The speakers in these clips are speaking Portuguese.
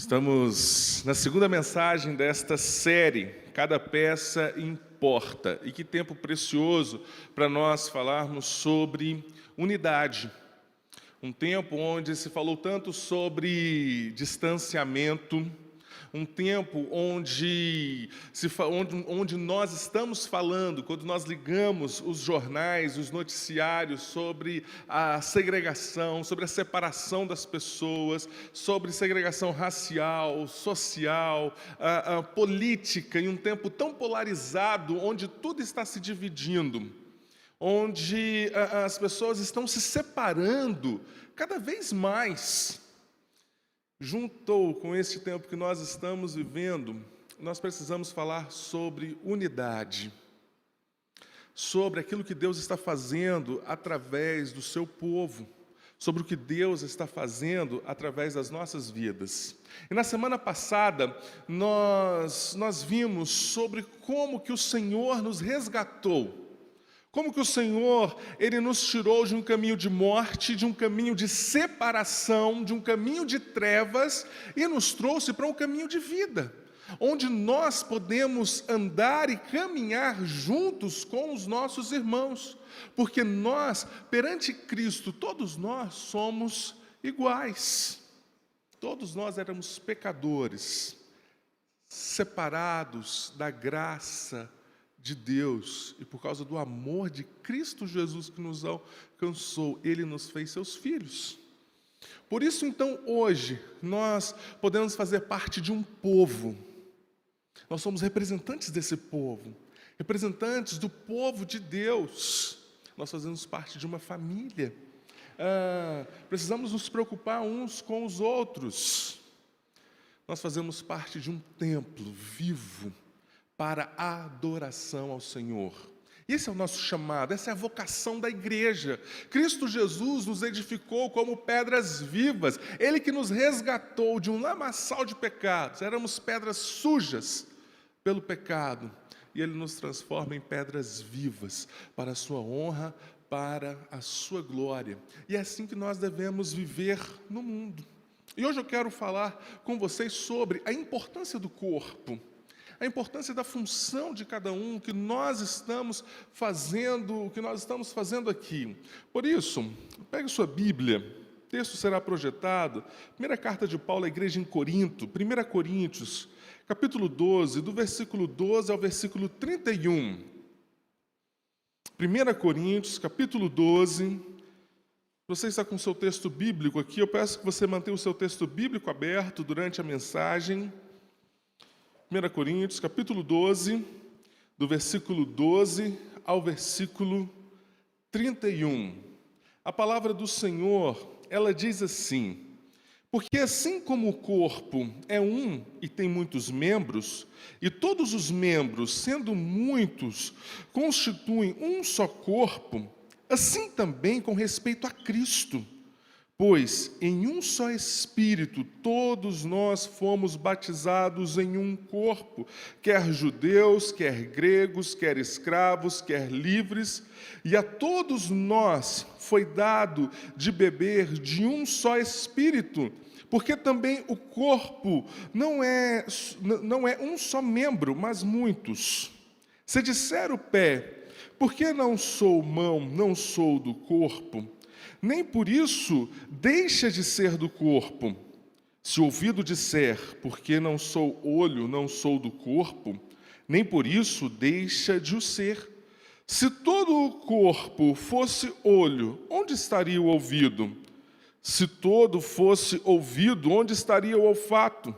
Estamos na segunda mensagem desta série, Cada Peça Importa. E que tempo precioso para nós falarmos sobre unidade. Um tempo onde se falou tanto sobre distanciamento, um tempo onde nós estamos falando, quando nós ligamos os jornais, os noticiários sobre a segregação, sobre a separação das pessoas, sobre segregação racial, social, política, em um tempo tão polarizado, onde tudo está se dividindo, onde as pessoas estão se separando cada vez mais. Juntou com este tempo que nós estamos vivendo, nós precisamos falar sobre unidade, sobre aquilo que Deus está fazendo através do seu povo, sobre o que Deus está fazendo através das nossas vidas. E na semana passada, nós vimos sobre como que o Senhor nos resgatou, como que o Senhor, Ele nos tirou de um caminho de morte, de um caminho de separação, de um caminho de trevas e nos trouxe para um caminho de vida, onde nós podemos andar e caminhar juntos com os nossos irmãos, porque nós, perante Cristo, todos nós somos iguais. Todos nós éramos pecadores, separados da graça de Deus, e por causa do amor de Cristo Jesus que nos alcançou, Ele nos fez seus filhos. Por isso, então, hoje, nós podemos fazer parte de um povo. Nós somos representantes desse povo, representantes do povo de Deus. Nós fazemos parte de uma família. Precisamos nos preocupar uns com os outros. Nós fazemos parte de um templo vivo, para a adoração ao Senhor. Esse é o nosso chamado, essa é a vocação da igreja. Cristo Jesus nos edificou como pedras vivas, Ele que nos resgatou de um lamaçal de pecados. Éramos pedras sujas pelo pecado, e Ele nos transforma em pedras vivas, para a sua honra, para a sua glória. E é assim que nós devemos viver no mundo. E hoje eu quero falar com vocês sobre a importância do corpo, a importância da função de cada um, o que nós estamos fazendo aqui. Por isso, pegue sua Bíblia, o texto será projetado, primeira carta de Paulo à igreja em Corinto, 1 Coríntios, capítulo 12, do versículo 12 ao versículo 31. 1 Coríntios, capítulo 12, você está com o seu texto bíblico aqui, eu peço que você mantenha o seu texto bíblico aberto durante a mensagem. 1 Coríntios, capítulo 12, do versículo 12 ao versículo 31. A palavra do Senhor, ela diz assim: porque assim como o corpo é um e tem muitos membros, e todos os membros, sendo muitos, constituem um só corpo, assim também com respeito a Cristo. Pois em um só Espírito todos nós fomos batizados em um corpo, quer judeus, quer gregos, quer escravos, quer livres, e a todos nós foi dado de beber de um só Espírito, porque também o corpo não é um só membro, mas muitos. Se disser o pé, porque não sou mão, não sou do corpo, nem por isso deixa de ser do corpo. Se o ouvido disser, porque não sou olho, não sou do corpo, nem por isso deixa de o ser. Se todo o corpo fosse olho, onde estaria o ouvido? Se todo fosse ouvido, onde estaria o olfato?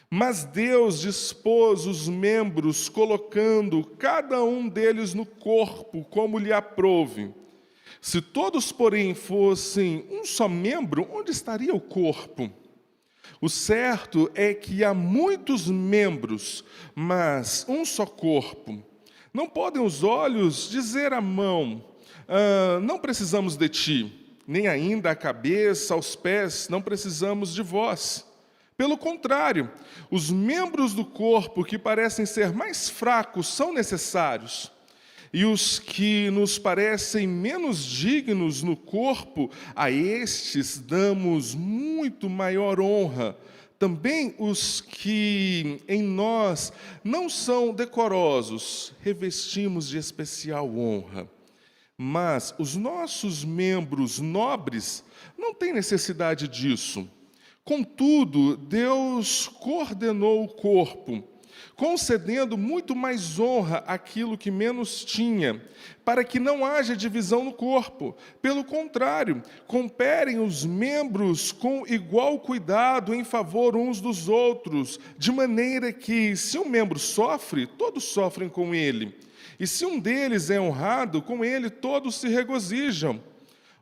Mas Deus dispôs os membros, colocando cada um deles no corpo, como lhe aprouve. Se todos, porém, fossem um só membro, onde estaria o corpo? O certo é que há muitos membros, mas um só corpo. Não podem os olhos dizer à mão, não precisamos de ti, nem ainda a cabeça, aos pés, não precisamos de vós. Pelo contrário, os membros do corpo que parecem ser mais fracos são necessários. E os que nos parecem menos dignos no corpo, a estes damos muito maior honra, também os que em nós não são decorosos, revestimos de especial honra. Mas os nossos membros nobres não têm necessidade disso. Contudo, Deus coordenou o corpo, concedendo muito mais honra àquilo que menos tinha, para que não haja divisão no corpo. Pelo contrário, cooperem os membros com igual cuidado em favor uns dos outros, de maneira que, se um membro sofre, todos sofrem com ele. E se um deles é honrado, com ele todos se regozijam.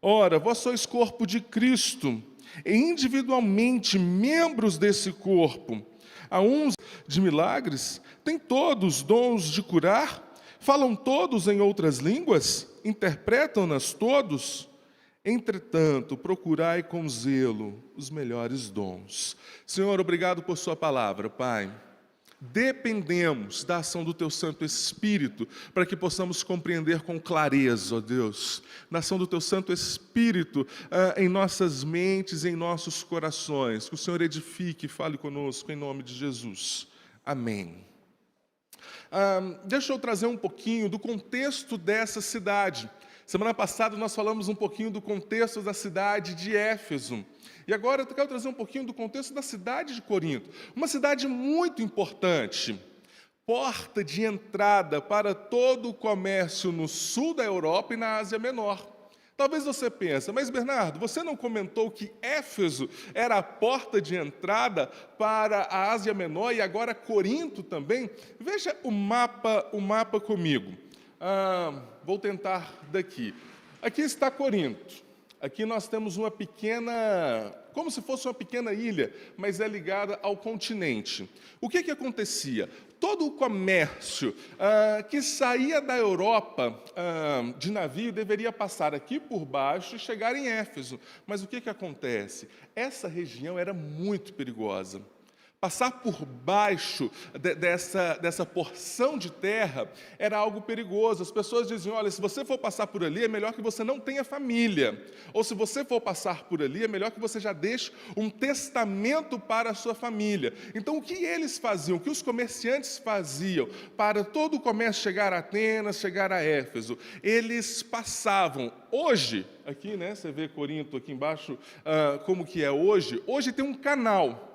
Ora, vós sois corpo de Cristo, e individualmente membros desse corpo. A uns de milagres, têm todos dons de curar, falam todos em outras línguas, interpretam-nas todos. Entretanto, procurai com zelo os melhores dons. Senhor, obrigado por sua palavra, Pai. Dependemos da ação do Teu Santo Espírito para que possamos compreender com clareza, ó Deus, na ação do Teu Santo Espírito em nossas mentes, em nossos corações. Que o Senhor edifique e fale conosco em nome de Jesus. Amém. Deixa eu trazer um pouquinho do contexto dessa cidade. Semana passada nós falamos um pouquinho do contexto da cidade de Éfeso. E agora eu quero trazer um pouquinho do contexto da cidade de Corinto. Uma cidade muito importante, porta de entrada para todo o comércio no sul da Europa e na Ásia Menor. Talvez você pense, mas Bernardo, você não comentou que Éfeso era a porta de entrada para a Ásia Menor e agora Corinto também? Veja o mapa comigo. Vou tentar daqui. Aqui está Corinto. Aqui nós temos uma pequena, como se fosse uma pequena ilha, mas é ligada ao continente. O que acontecia? Todo o comércio que saía da Europa de navio deveria passar aqui por baixo e chegar em Éfeso. Mas o que acontece? Essa região era muito perigosa. Passar por baixo dessa porção de terra era algo perigoso. As pessoas diziam, olha, se você for passar por ali, é melhor que você não tenha família. Ou se você for passar por ali, é melhor que você já deixe um testamento para a sua família. Então, o que eles faziam, o que os comerciantes faziam para todo o comércio chegar a Atenas, chegar a Éfeso? Eles passavam. Hoje, aqui, né, você vê Corinto aqui embaixo, como que é hoje. Hoje tem um canal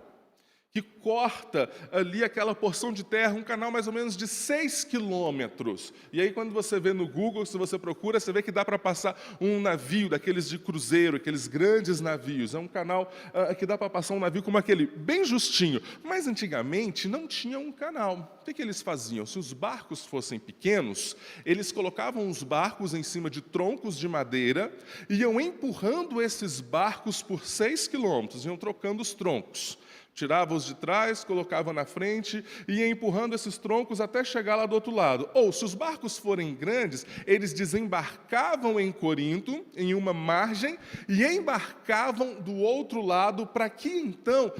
que corta ali aquela porção de terra, um canal mais ou menos de 6 quilômetros. E aí, quando você vê no Google, se você procura, você vê que dá para passar um navio daqueles de cruzeiro, aqueles grandes navios. É um canal que dá para passar um navio como aquele, bem justinho. Mas, antigamente, não tinha um canal. O que eles faziam? Se os barcos fossem pequenos, eles colocavam os barcos em cima de troncos de madeira e iam empurrando esses barcos por 6 quilômetros, iam trocando os troncos. Tirava os de trás, colocava na frente e ia empurrando esses troncos até chegar lá do outro lado. Ou, se os barcos forem grandes, eles desembarcavam em Corinto, em uma margem, e embarcavam do outro lado para que, então,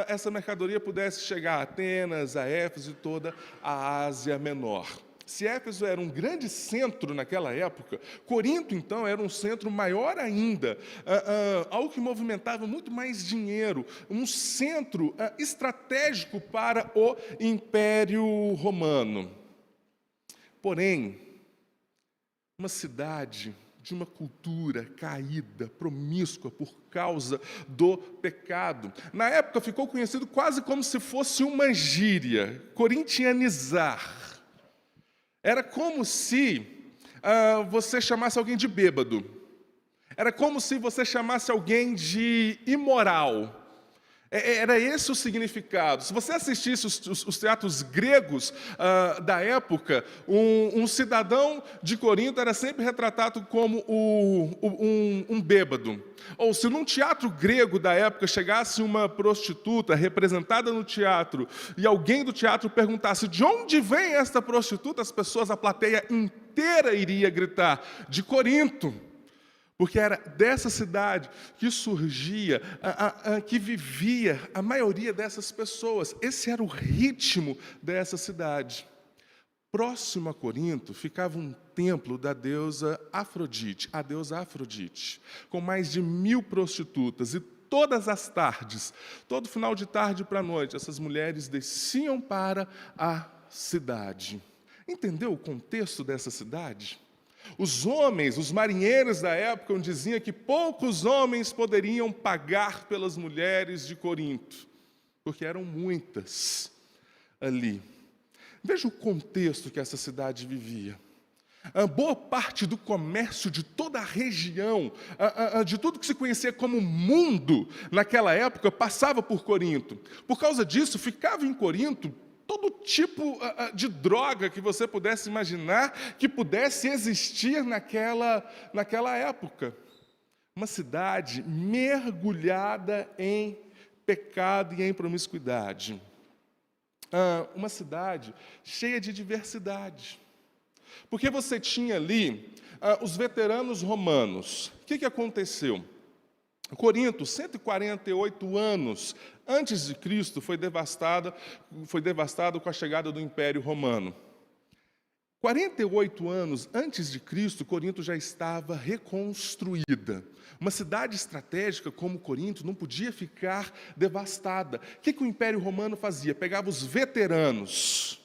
essa mercadoria pudesse chegar a Atenas, a Éfeso e toda a Ásia Menor. Se Éfeso era um grande centro naquela época, Corinto, então, era um centro maior ainda, algo que movimentava muito mais dinheiro, um centro estratégico para o Império Romano. Porém, uma cidade de uma cultura caída, promíscua por causa do pecado. Na época ficou conhecido quase como se fosse uma gíria, corintianizar. Era como se você chamasse alguém de bêbado. Era como se você chamasse alguém de imoral. Era esse o significado. Se você assistisse os teatros gregos da época, um cidadão de Corinto era sempre retratado como um bêbado. Ou se num teatro grego da época chegasse uma prostituta representada no teatro e alguém do teatro perguntasse de onde vem esta prostituta, as pessoas, a plateia inteira iria gritar, de Corinto. Porque era dessa cidade que surgia, que vivia a maioria dessas pessoas. Esse era o ritmo dessa cidade. Próximo a Corinto ficava um templo da deusa Afrodite, a deusa Afrodite, com mais de 1000 prostitutas. E todas as tardes, todo final de tarde para a noite, essas mulheres desciam para a cidade. Entendeu o contexto dessa cidade? Os homens, os marinheiros da época diziam que poucos homens poderiam pagar pelas mulheres de Corinto, porque eram muitas ali. Veja o contexto que essa cidade vivia. A boa parte do comércio de toda a região, de tudo que se conhecia como mundo naquela época, passava por Corinto. Por causa disso, ficava em Corinto todo tipo de droga que você pudesse imaginar que pudesse existir naquela época. Uma cidade mergulhada em pecado e em promiscuidade. Uma cidade cheia de diversidade. Porque você tinha ali os veteranos romanos. O que aconteceu? Corinto, 148 anos antes de Cristo, foi devastado com a chegada do Império Romano. 48 anos antes de Cristo, Corinto já estava reconstruída. Uma cidade estratégica como Corinto não podia ficar devastada. O que o Império Romano fazia? Pegava os veteranos,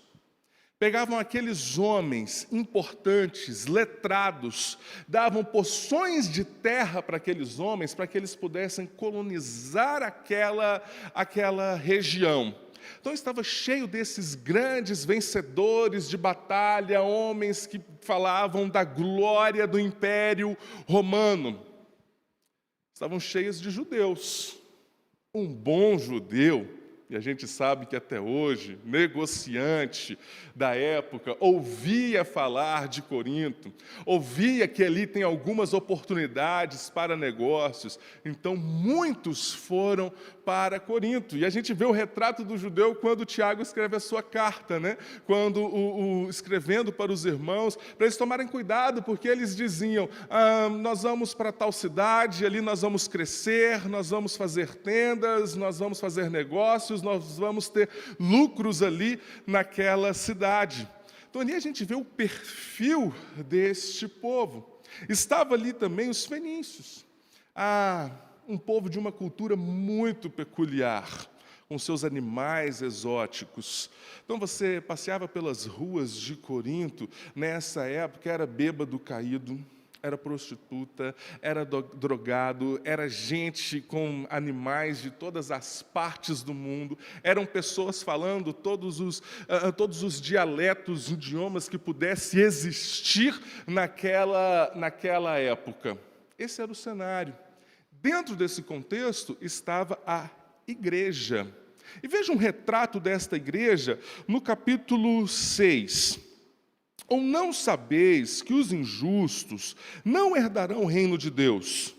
pegavam aqueles homens importantes, letrados, davam porções de terra para aqueles homens, para que eles pudessem colonizar aquela região. Então estava cheio desses grandes vencedores de batalha, homens que falavam da glória do Império Romano. Estavam cheios de judeus. Um bom judeu, e a gente sabe que até hoje, negociante da época, ouvia falar de Corinto, ouvia que ali tem algumas oportunidades para negócios, então muitos foram para Corinto. E a gente vê o retrato do judeu quando Tiago escreve a sua carta, né? Quando escrevendo para os irmãos, para eles tomarem cuidado, porque eles diziam, nós vamos para tal cidade, ali nós vamos crescer, nós vamos fazer tendas, nós vamos fazer negócios, nós vamos ter lucros ali naquela cidade. Então ali a gente vê o perfil deste povo. Estava ali também os fenícios. Um povo de uma cultura muito peculiar, com seus animais exóticos. Então você passeava pelas ruas de Corinto, nessa época era bêbado caído, era prostituta, era drogado, era gente com animais de todas as partes do mundo, eram pessoas falando todos os dialetos, idiomas que pudesse existir naquela época. Esse era o cenário. Dentro desse contexto estava a igreja. E veja um retrato desta igreja no capítulo 6. Ou não sabeis que os injustos não herdarão o reino de Deus?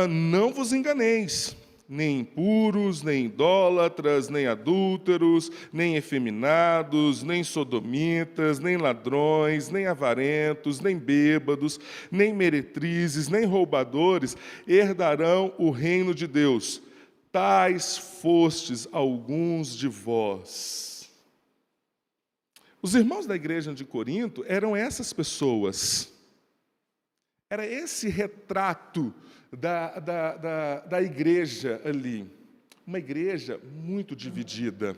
Não vos enganeis, nem impuros, nem idólatras, nem adúlteros, nem efeminados, nem sodomitas, nem ladrões, nem avarentos, nem bêbados, nem meretrizes, nem roubadores herdarão o reino de Deus. Tais fostes alguns de vós. Os irmãos da igreja de Corinto eram essas pessoas. Era esse retrato da igreja ali. Uma igreja muito dividida.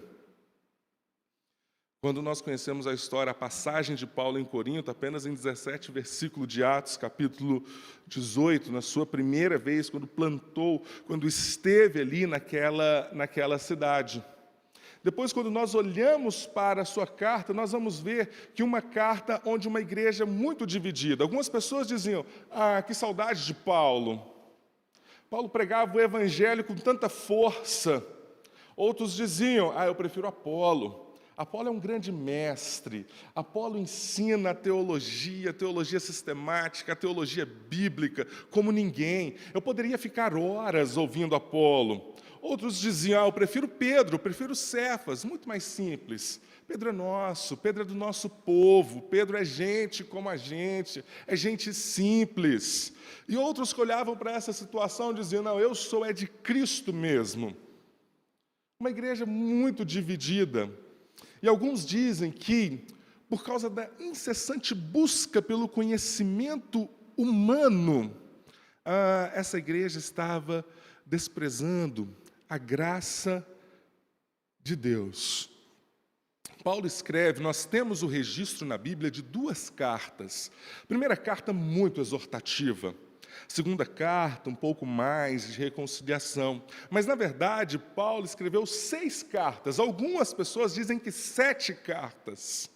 Quando nós conhecemos a história, a passagem de Paulo em Corinto, apenas em 17 versículos de Atos, capítulo 18, na sua primeira vez, quando esteve ali naquela cidade. Depois, quando nós olhamos para a sua carta, nós vamos ver que uma carta onde uma igreja muito dividida. Algumas pessoas diziam, que saudade de Paulo. Paulo pregava o evangelho com tanta força. Outros diziam, eu prefiro Apolo. Apolo é um grande mestre. Apolo ensina a teologia sistemática, a teologia bíblica, como ninguém. Eu poderia ficar horas ouvindo Apolo. Outros diziam, eu prefiro Pedro, eu prefiro Cefas, muito mais simples. Pedro é nosso, Pedro é do nosso povo, Pedro é gente como a gente, é gente simples. E outros que olhavam para essa situação diziam, não, eu sou de Cristo mesmo. Uma igreja muito dividida. E alguns dizem que, por causa da incessante busca pelo conhecimento humano, essa igreja estava desprezando a graça de Deus. Paulo escreve, nós temos o registro na Bíblia de 2 cartas. Primeira carta muito exortativa. Segunda carta, um pouco mais de reconciliação. Mas, na verdade, Paulo escreveu 6 cartas. Algumas pessoas dizem que 7 cartas.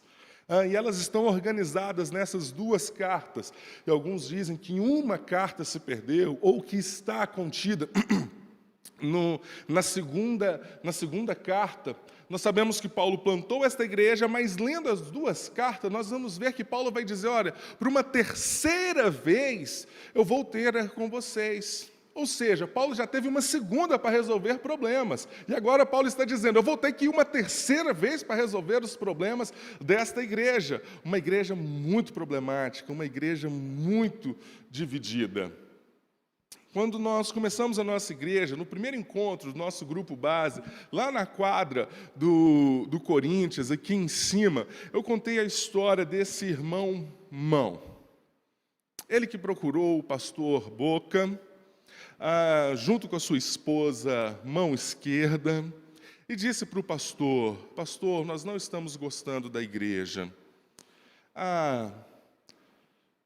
E elas estão organizadas nessas 2 cartas. E alguns dizem que uma carta se perdeu, ou que está contida na segunda carta. Nós sabemos que Paulo plantou esta igreja, mas lendo as 2 cartas, nós vamos ver que Paulo vai dizer, olha, por uma terceira vez eu vou ter com vocês. Ou seja, Paulo já teve uma segunda para resolver problemas. E agora Paulo está dizendo, eu vou ter que ir uma terceira vez para resolver os problemas desta igreja. Uma igreja muito problemática, uma igreja muito dividida. Quando nós começamos a nossa igreja, no primeiro encontro do nosso grupo base, lá na quadra do Corinthians, aqui em cima, eu contei a história desse irmão Mão. Ele que procurou o pastor Boca, junto com a sua esposa, mão esquerda, e disse para o pastor, pastor, nós não estamos gostando da igreja.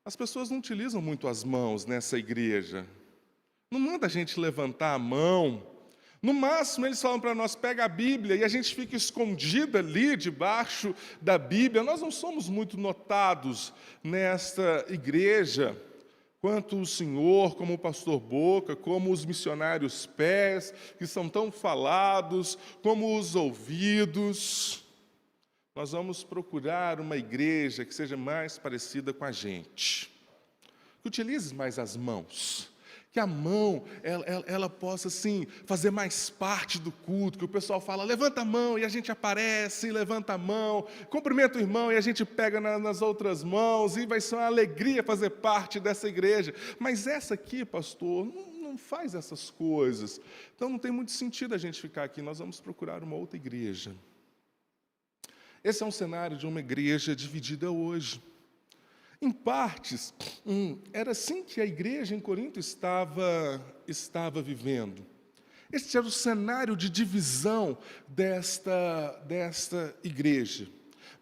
As pessoas não utilizam muito as mãos nessa igreja. Não manda a gente levantar a mão. No máximo, eles falam para nós, pega a Bíblia, e a gente fica escondido ali, debaixo da Bíblia. Nós não somos muito notados nesta igreja, quanto o senhor, como o pastor Boca, como os missionários pés, que são tão falados, como os ouvidos. Nós vamos procurar uma igreja que seja mais parecida com a gente, que utilize mais as mãos, que a mão, ela possa, assim, fazer mais parte do culto, que o pessoal fala, levanta a mão, e a gente aparece, levanta a mão, cumprimenta o irmão, e a gente pega nas outras mãos, e vai ser uma alegria fazer parte dessa igreja. Mas essa aqui, pastor, não faz essas coisas. Então não tem muito sentido a gente ficar aqui, nós vamos procurar uma outra igreja. Esse é um cenário de uma igreja dividida hoje. Em partes, era assim que a igreja em Corinto estava vivendo. Este era o cenário de divisão desta igreja.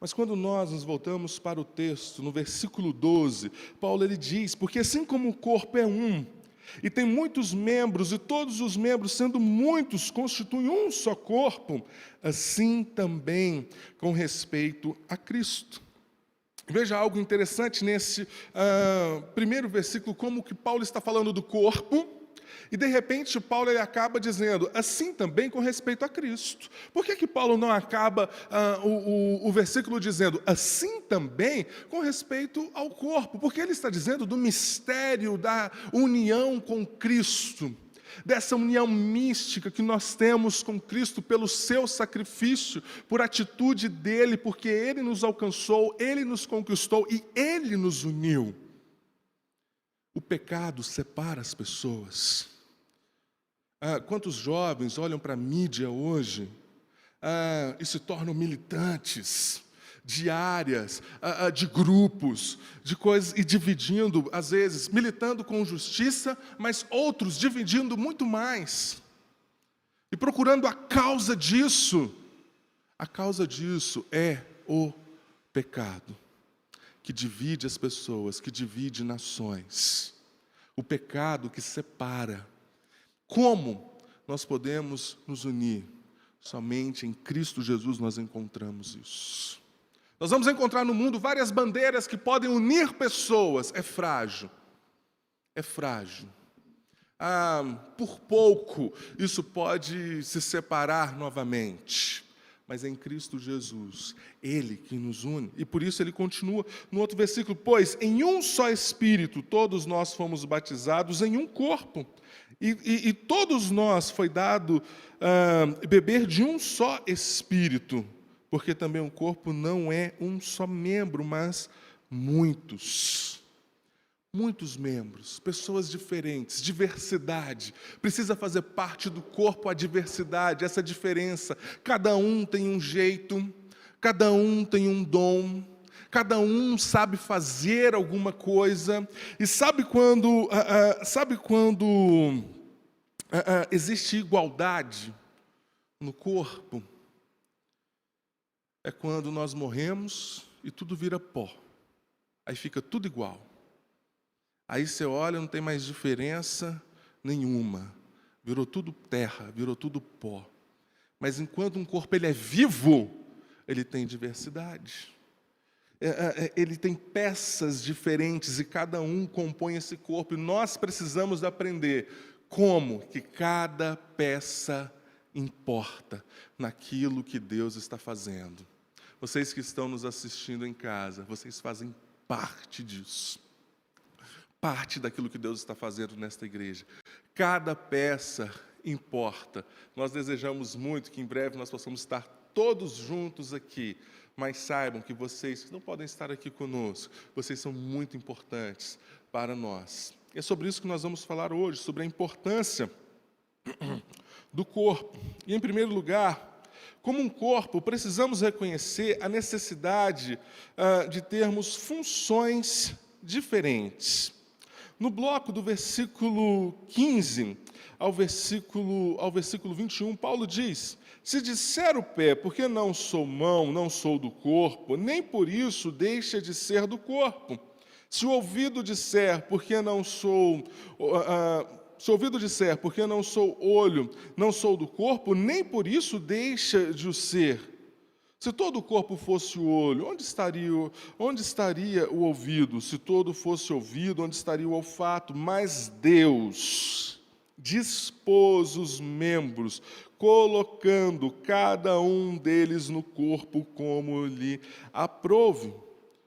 Mas quando nós nos voltamos para o texto, no versículo 12, Paulo ele diz, porque assim como o corpo é um, e tem muitos membros, e todos os membros, sendo muitos, constituem um só corpo, assim também com respeito a Cristo. Veja algo interessante nesse primeiro versículo, como que Paulo está falando do corpo, e de repente Paulo ele acaba dizendo, assim também com respeito a Cristo. Por que Paulo não acaba o versículo dizendo, assim também com respeito ao corpo? Porque ele está dizendo do mistério da união com Cristo, dessa união mística que nós temos com Cristo pelo seu sacrifício, por atitude dele, porque ele nos alcançou, ele nos conquistou e ele nos uniu. O pecado separa as pessoas. Quantos jovens olham para a mídia hoje e se tornam militantes de áreas, de grupos, de coisas, e dividindo, às vezes, militando com justiça, mas outros dividindo muito mais, e procurando a causa disso. A causa disso é o pecado, que divide as pessoas, que divide nações. O pecado que separa. Como nós podemos nos unir? Somente em Cristo Jesus nós encontramos isso. Nós vamos encontrar no mundo várias bandeiras que podem unir pessoas. É frágil. É frágil. Por pouco, isso pode se separar novamente. Mas é em Cristo Jesus, Ele que nos une. E por isso ele continua no outro versículo. Pois em um só Espírito todos nós fomos batizados em um corpo. E todos nós foi dado beber de um só Espírito. Porque também o corpo não é um só membro, mas muitos. Muitos membros, pessoas diferentes, diversidade. Precisa fazer parte do corpo a diversidade, essa diferença. Cada um tem um jeito, cada um tem um dom, cada um sabe fazer alguma coisa. E sabe quando existe igualdade no corpo, é quando nós morremos e tudo vira pó. Aí fica tudo igual. Aí você olha, não tem mais diferença nenhuma. Virou tudo terra, virou tudo pó. Mas enquanto um corpo ele é vivo, ele tem diversidade. Ele tem peças diferentes e cada um compõe esse corpo. E nós precisamos aprender como que cada peça importa naquilo que Deus está fazendo. Vocês que estão nos assistindo em casa, vocês fazem parte disso. Parte daquilo que Deus está fazendo nesta igreja. Cada peça importa. Nós desejamos muito que em breve nós possamos estar todos juntos aqui, mas saibam que vocês que não podem estar aqui conosco, vocês são muito importantes para nós. E é sobre isso que nós vamos falar hoje, sobre a importância do corpo. E em primeiro lugar, como um corpo, precisamos reconhecer a necessidade de termos funções diferentes. No bloco do versículo 15 ao versículo 21, Paulo diz: se disser o pé, porque não sou mão, não sou do corpo, nem por isso deixa de ser do corpo. Se o ouvido disser, porque não sou... Se o ouvido disser, porque não sou olho, não sou do corpo, nem por isso deixa de o ser. Se todo o corpo fosse o olho, onde estaria o ouvido? Se todo fosse ouvido, onde estaria o olfato? Mas Deus dispôs os membros, colocando cada um deles no corpo como lhe aprouve.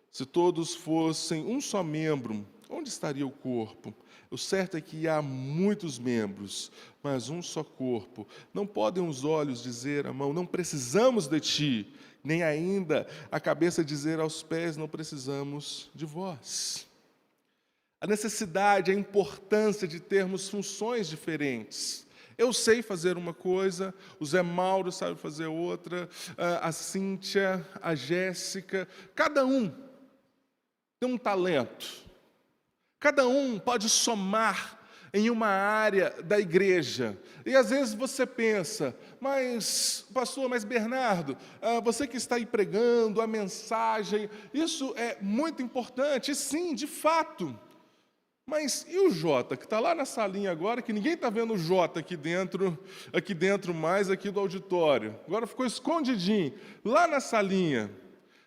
Se todos fossem um só membro, onde estaria o corpo? O certo é que há muitos membros, mas um só corpo. Não podem os olhos dizer à mão, não precisamos de ti, nem ainda a cabeça dizer aos pés, não precisamos de vós. A necessidade, a importância de termos funções diferentes. Eu sei fazer uma coisa, o Zé Mauro sabe fazer outra, a Cíntia, a Jéssica, cada um tem um talento. Cada um pode somar em uma área da igreja. E às vezes você pensa, mas Bernardo, você que está aí pregando a mensagem, isso é muito importante, e sim, de fato. Mas e o Jota, que está lá na salinha agora, que ninguém está vendo o Jota aqui dentro mais aqui do auditório. Agora ficou escondidinho, lá na salinha.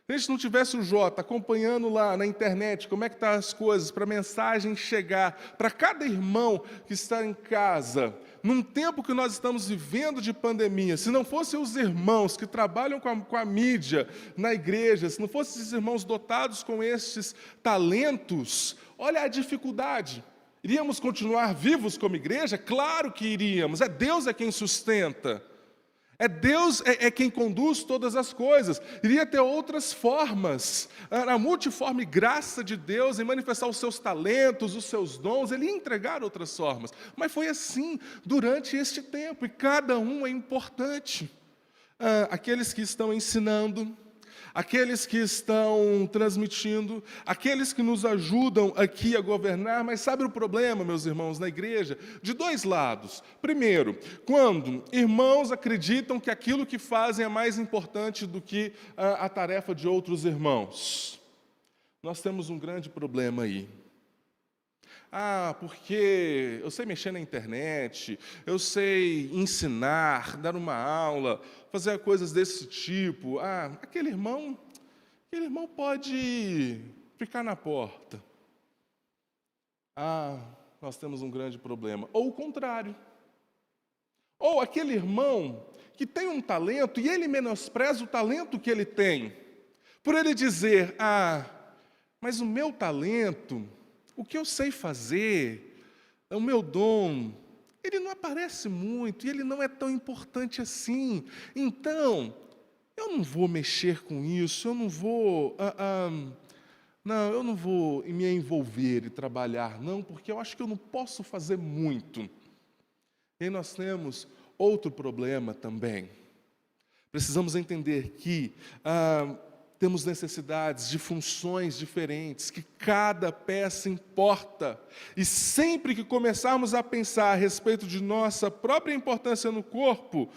Se a gente não tivesse o Jota acompanhando lá na internet como é que estão as coisas, para a mensagem chegar para cada irmão que está em casa, num tempo que nós estamos vivendo de pandemia, se não fossem os irmãos que trabalham com a mídia na igreja, se não fossem esses irmãos dotados com estes talentos, olha a dificuldade. Iríamos continuar vivos como igreja? Claro que iríamos, Deus é quem sustenta. Deus é quem conduz todas as coisas. Iria ter outras formas. A multiforme graça de Deus em manifestar os seus talentos, os seus dons, Ele ia entregar outras formas. Mas foi assim durante este tempo, e cada um é importante. Aqueles que estão ensinando, aqueles que estão transmitindo, aqueles que nos ajudam aqui a governar, mas sabe o problema, meus irmãos, na igreja? De dois lados. Primeiro, quando irmãos acreditam que aquilo que fazem é mais importante do que a tarefa de outros irmãos. Nós temos um grande problema aí. Porque eu sei mexer na internet, eu sei ensinar, dar uma aula, fazer coisas desse tipo. Aquele irmão pode ficar na porta. Nós temos um grande problema. Ou o contrário. Ou aquele irmão que tem um talento e ele menospreza o talento que ele tem. Por ele dizer, mas o meu talento, o que eu sei fazer, o meu dom, ele não aparece muito e ele não é tão importante assim. Então, eu não vou mexer com isso, eu não vou me envolver e trabalhar, não, porque eu acho que eu não posso fazer muito. E aí nós temos outro problema também. Precisamos entender que temos necessidades de funções diferentes, que cada peça importa. E sempre que começarmos a pensar a respeito de nossa própria importância no corpo,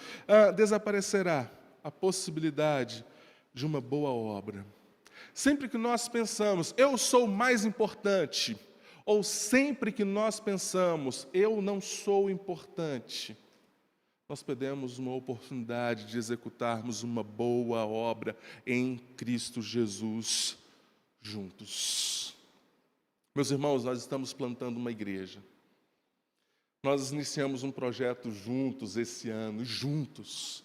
desaparecerá a possibilidade de uma boa obra. Sempre que nós pensamos, eu sou mais importante, ou sempre que nós pensamos, eu não sou importante, nós perdemos uma oportunidade de executarmos uma boa obra em Cristo Jesus juntos. Meus irmãos, nós estamos plantando uma igreja. Nós iniciamos um projeto juntos esse ano, juntos.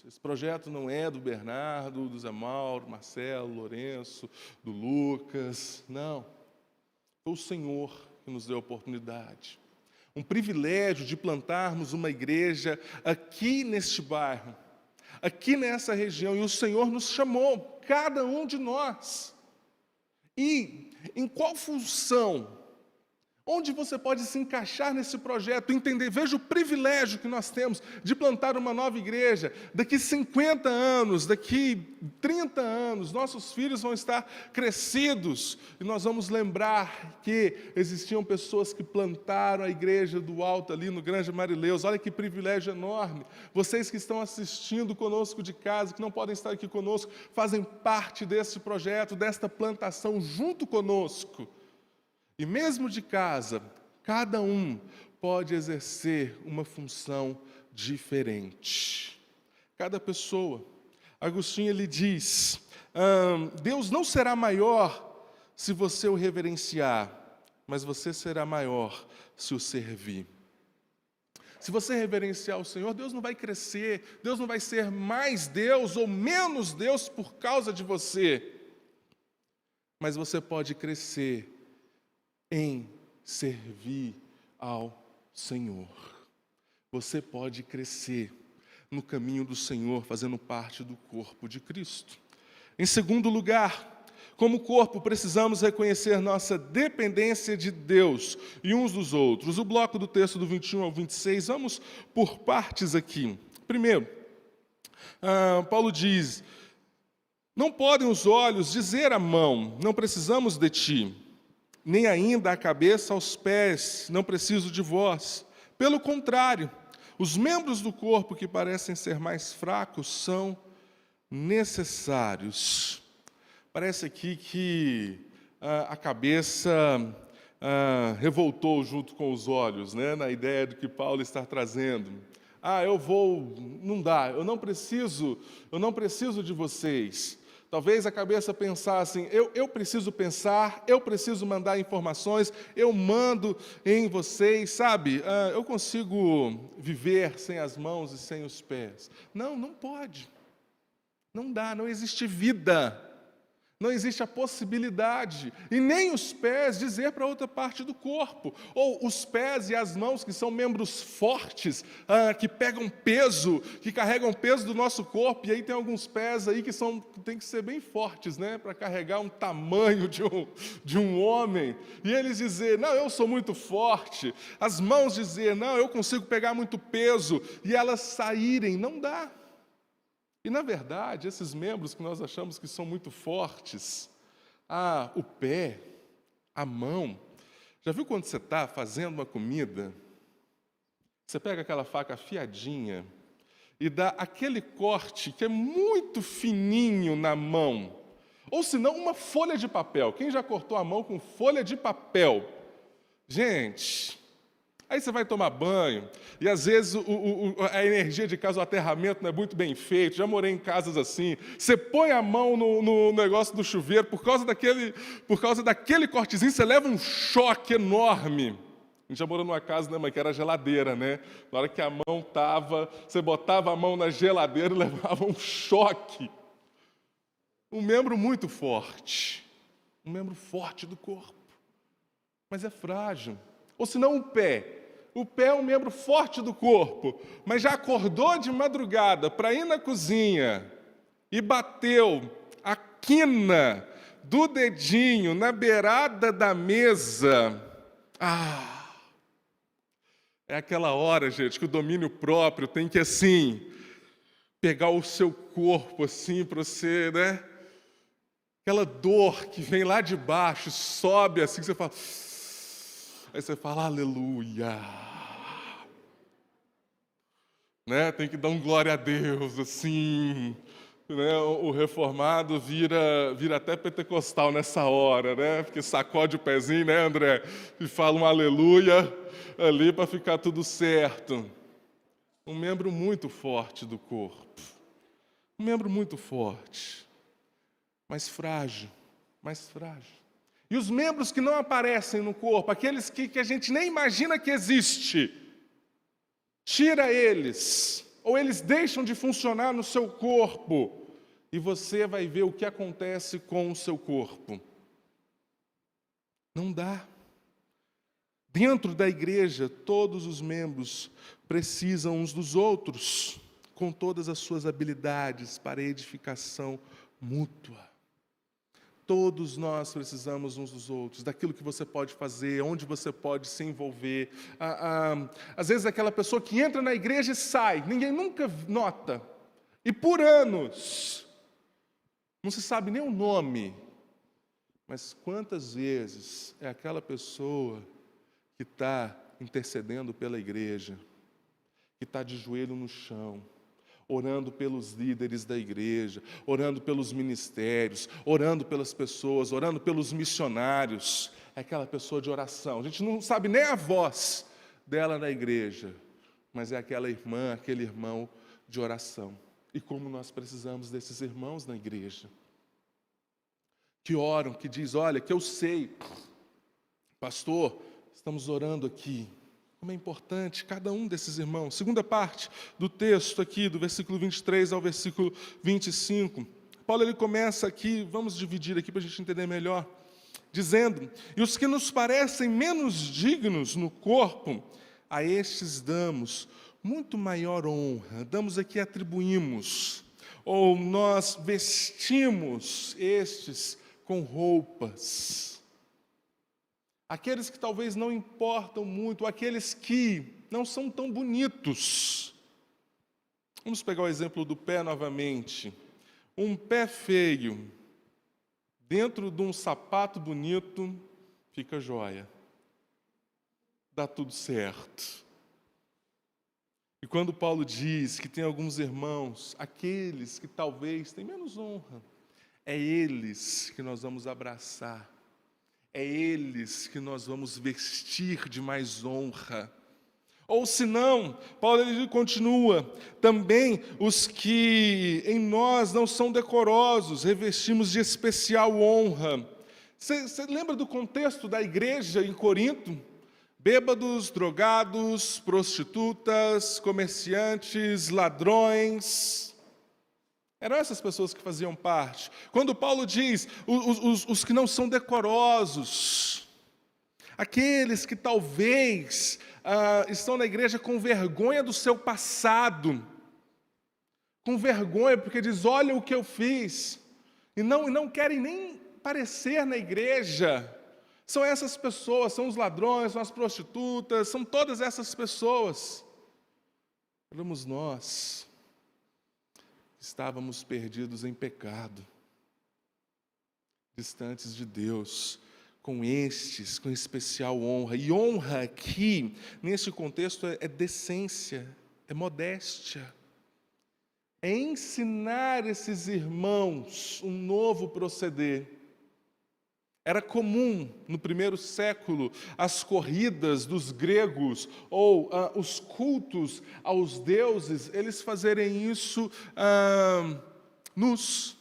Esse projeto não é do Bernardo, do Zé Mauro, Marcelo, Lourenço, do Lucas, não. Foi o Senhor que nos deu a oportunidade. Um privilégio de plantarmos uma igreja aqui neste bairro, aqui nessa região, e o Senhor nos chamou, cada um de nós. E em qual função? Onde você pode se encaixar nesse projeto, entender, veja o privilégio que nós temos de plantar uma nova igreja. Daqui 50 anos, daqui 30 anos, nossos filhos vão estar crescidos e nós vamos lembrar que existiam pessoas que plantaram a igreja do alto ali no Grande Marileus. Olha que privilégio enorme. Vocês que estão assistindo conosco de casa, que não podem estar aqui conosco, fazem parte desse projeto, desta plantação junto conosco. E mesmo de casa, cada um pode exercer uma função diferente. Cada pessoa. Agostinho, ele diz, Deus não será maior se você o reverenciar, mas você será maior se o servir. Se você reverenciar o Senhor, Deus não vai crescer, Deus não vai ser mais Deus ou menos Deus por causa de você. Mas você pode crescer em servir ao Senhor. Você pode crescer no caminho do Senhor, fazendo parte do corpo de Cristo. Em segundo lugar, como corpo, precisamos reconhecer nossa dependência de Deus e uns dos outros. O bloco do texto do 21 ao 26, vamos por partes aqui. Primeiro, Paulo diz, não podem os olhos dizer à mão, não precisamos de ti, nem ainda a cabeça aos pés, não preciso de vós. Pelo contrário, os membros do corpo que parecem ser mais fracos são necessários. Parece aqui que a cabeça revoltou junto com os olhos, né? Na ideia do que Paulo está trazendo. Não dá, eu não preciso de vocês. Talvez a cabeça pensasse, eu preciso pensar, eu preciso mandar informações, eu mando em vocês, sabe? Eu consigo viver sem as mãos e sem os pés. Não pode. Não dá, não existe vida. Não existe a possibilidade, e nem os pés dizer para outra parte do corpo, ou os pés e as mãos que são membros fortes, que pegam peso, que carregam peso do nosso corpo, e aí tem alguns pés aí que tem que ser bem fortes, né, para carregar um tamanho de um homem, e eles dizer, não, eu sou muito forte, as mãos dizer, não, eu consigo pegar muito peso, e elas saírem, não dá. E, na verdade, esses membros que nós achamos que são muito fortes, o pé, a mão, já viu quando você está fazendo uma comida, você pega aquela faca afiadinha e dá aquele corte que é muito fininho na mão, ou senão uma folha de papel. Quem já cortou a mão com folha de papel? Gente... Aí você vai tomar banho, e às vezes a energia de casa, o aterramento não é muito bem feito, já morei em casas assim, você põe a mão no negócio do chuveiro, por causa daquele cortezinho, você leva um choque enorme. A gente já morou numa casa, né, mãe, que era geladeira, né? Na hora que a mão estava, você botava a mão na geladeira e levava um choque. Um membro muito forte, um membro forte do corpo, mas é frágil. Ou senão o pé. O pé é um membro forte do corpo, mas já acordou de madrugada para ir na cozinha e bateu a quina do dedinho na beirada da mesa. É aquela hora, gente, que o domínio próprio tem que, assim, pegar o seu corpo assim para você, né? Aquela dor que vem lá de baixo, sobe assim, que você fala... Aí você fala, aleluia. Né? Tem que dar um glória a Deus, assim... Né, o reformado vira até pentecostal nessa hora, né? Porque sacode o pezinho, né, André? E fala um aleluia ali para ficar tudo certo. Um membro muito forte do corpo. Um membro muito forte, mas frágil, mais frágil. E os membros que não aparecem no corpo, aqueles que a gente nem imagina que existe, tira eles, ou eles deixam de funcionar no seu corpo, e você vai ver o que acontece com o seu corpo. Não dá. Dentro da igreja, todos os membros precisam uns dos outros, com todas as suas habilidades para edificação mútua. Todos nós precisamos uns dos outros, daquilo que você pode fazer, onde você pode se envolver. Às vezes aquela pessoa que entra na igreja e sai, ninguém nunca nota. E por anos, não se sabe nem o nome. Mas quantas vezes é aquela pessoa que está intercedendo pela igreja, que está de joelho no chão, orando pelos líderes da igreja, orando pelos ministérios, orando pelas pessoas, orando pelos missionários. É aquela pessoa de oração. A gente não sabe nem a voz dela na igreja, mas é aquela irmã, aquele irmão de oração. E como nós precisamos desses irmãos na igreja, que oram, que diz, olha, que eu sei, pastor, estamos orando aqui. Como é importante cada um desses irmãos. Segunda parte do texto aqui, do versículo 23 ao versículo 25. Paulo ele começa aqui, vamos dividir aqui para a gente entender melhor, dizendo, e os que nos parecem menos dignos no corpo, a estes damos muito maior honra. Damos aqui, atribuímos, ou nós vestimos estes com roupas. Aqueles que talvez não importam muito, aqueles que não são tão bonitos. Vamos pegar o exemplo do pé novamente. Um pé feio, dentro de um sapato bonito, fica jóia. Dá tudo certo. E quando Paulo diz que tem alguns irmãos, aqueles que talvez têm menos honra, é eles que nós vamos abraçar. É eles que nós vamos vestir de mais honra. Ou se não, Paulo ele continua, também os que em nós não são decorosos, revestimos de especial honra. Você lembra do contexto da igreja em Corinto? Bêbados, drogados, prostitutas, comerciantes, ladrões. Eram essas pessoas que faziam parte. Quando Paulo diz, os que não são decorosos, aqueles que talvez estão na igreja com vergonha do seu passado, com vergonha porque diz, olha o que eu fiz, e não querem nem aparecer na igreja, são essas pessoas, são os ladrões, são as prostitutas, são todas essas pessoas. Éramos nós. Estávamos perdidos em pecado, distantes de Deus, com estes, com especial honra. E honra aqui, nesse contexto, é decência, é modéstia. É ensinar esses irmãos um novo proceder. Era comum, no primeiro século, as corridas dos gregos, ou os cultos aos deuses, eles fazerem isso nus.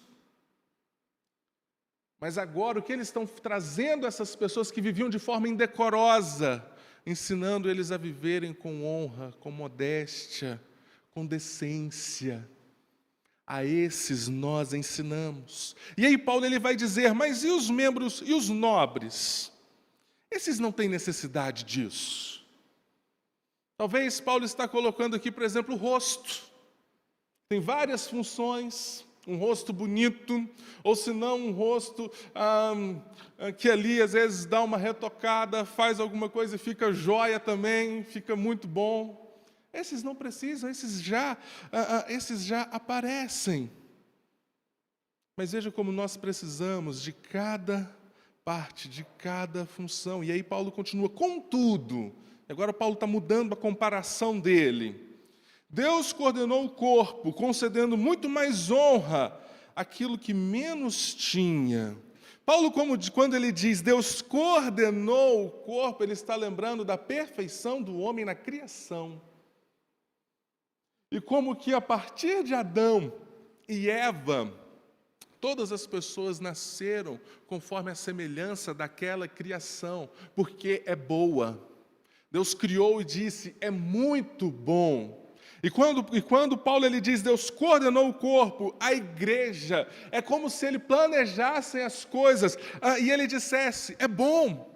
Mas agora, o que eles estão trazendo essas pessoas que viviam de forma indecorosa, ensinando eles a viverem com honra, com modéstia, com decência. A esses nós ensinamos. E aí Paulo ele vai dizer, mas e os membros, e os nobres? Esses não têm necessidade disso. Talvez Paulo está colocando aqui, por exemplo, o rosto. Tem várias funções, um rosto bonito, ou se não um rosto que ali às vezes dá uma retocada, faz alguma coisa e fica jóia também, fica muito bom. Esses não precisam, esses já aparecem. Mas veja como nós precisamos de cada parte, de cada função. E aí Paulo continua, contudo, agora Paulo está mudando a comparação dele. Deus coordenou o corpo, concedendo muito mais honra àquilo que menos tinha. Paulo, quando ele diz Deus coordenou o corpo, ele está lembrando da perfeição do homem na criação. E como que a partir de Adão e Eva, todas as pessoas nasceram conforme a semelhança daquela criação, porque é boa. Deus criou e disse, é muito bom. E quando Paulo ele diz, Deus coordenou o corpo, a igreja, é como se ele planejasse as coisas e ele dissesse, é bom.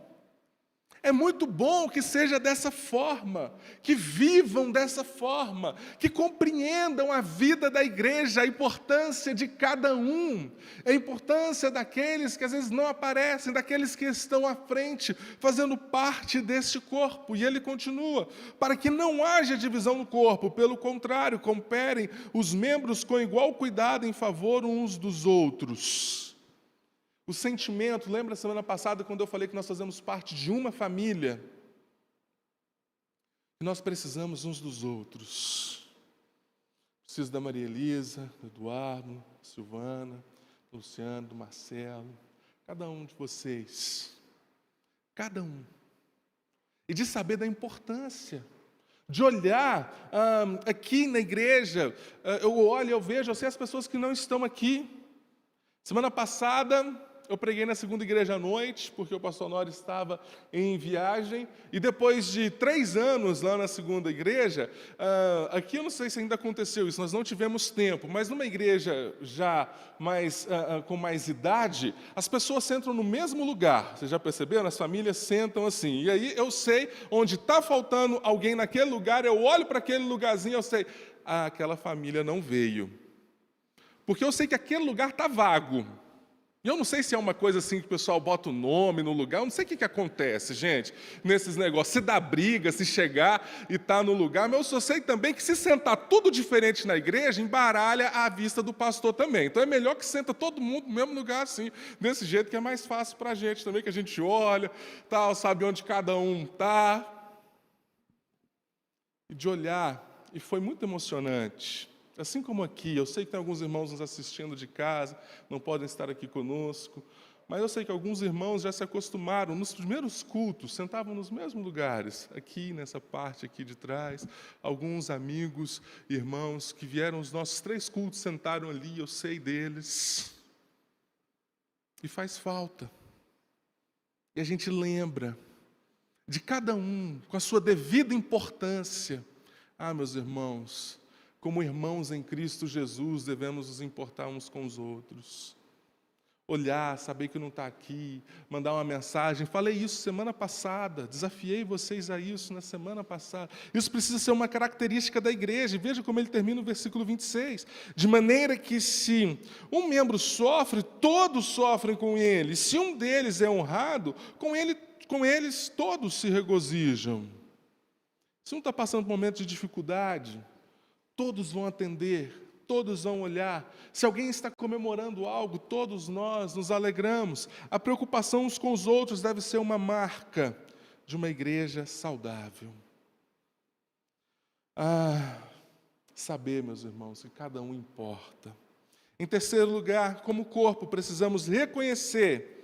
É muito bom que seja dessa forma, que vivam dessa forma, que compreendam a vida da igreja, a importância de cada um, a importância daqueles que às vezes não aparecem, daqueles que estão à frente, fazendo parte deste corpo. E ele continua, para que não haja divisão no corpo, pelo contrário, cooperem os membros com igual cuidado em favor uns dos outros. O sentimento, lembra semana passada quando eu falei que nós fazemos parte de uma família? E nós precisamos uns dos outros. Preciso da Maria Elisa, do Eduardo, da Silvana, do Luciano, do Marcelo, cada um de vocês. Cada um. E de saber da importância. De olhar aqui na igreja, eu olho, eu vejo, eu sei as pessoas que não estão aqui. Semana passada, eu preguei na segunda igreja à noite, porque o pastor Honório estava em viagem, e depois de 3 anos lá na segunda igreja, aqui eu não sei se ainda aconteceu isso, nós não tivemos tempo, mas numa igreja já com mais idade, as pessoas sentam no mesmo lugar, vocês já perceberam? As famílias sentam assim, e aí eu sei onde está faltando alguém naquele lugar, eu olho para aquele lugarzinho, eu sei, aquela família não veio, porque eu sei que aquele lugar está vago. E eu não sei se é uma coisa assim que o pessoal bota o nome no lugar, eu não sei o que acontece, gente, nesses negócios, se dá briga, se chegar e está no lugar, mas eu só sei também que se sentar tudo diferente na igreja, embaralha a vista do pastor também. Então é melhor que senta todo mundo no mesmo lugar assim, desse jeito que é mais fácil para a gente também, que a gente olha, tal, sabe onde cada um está. E de olhar, e foi muito emocionante. Assim como aqui, eu sei que tem alguns irmãos nos assistindo de casa, não podem estar aqui conosco, mas eu sei que alguns irmãos já se acostumaram, nos primeiros cultos, sentavam nos mesmos lugares, aqui nessa parte aqui de trás, alguns amigos, irmãos que vieram os nossos 3 cultos, sentaram ali, eu sei deles, e faz falta, e a gente lembra de cada um, com a sua devida importância. Meus irmãos, como irmãos em Cristo Jesus, devemos nos importar uns com os outros. Olhar, saber que não está aqui, mandar uma mensagem. Falei isso semana passada, desafiei vocês a isso na semana passada. Isso precisa ser uma característica da igreja. Veja como ele termina o versículo 26. De maneira que se um membro sofre, todos sofrem com ele. Se um deles é honrado, com eles todos se regozijam. Se um está passando por um momento de dificuldade, todos vão atender, todos vão olhar. Se alguém está comemorando algo, todos nós nos alegramos. A preocupação uns com os outros deve ser uma marca de uma igreja saudável. Saber, meus irmãos, que cada um importa. Em terceiro lugar, como corpo, precisamos reconhecer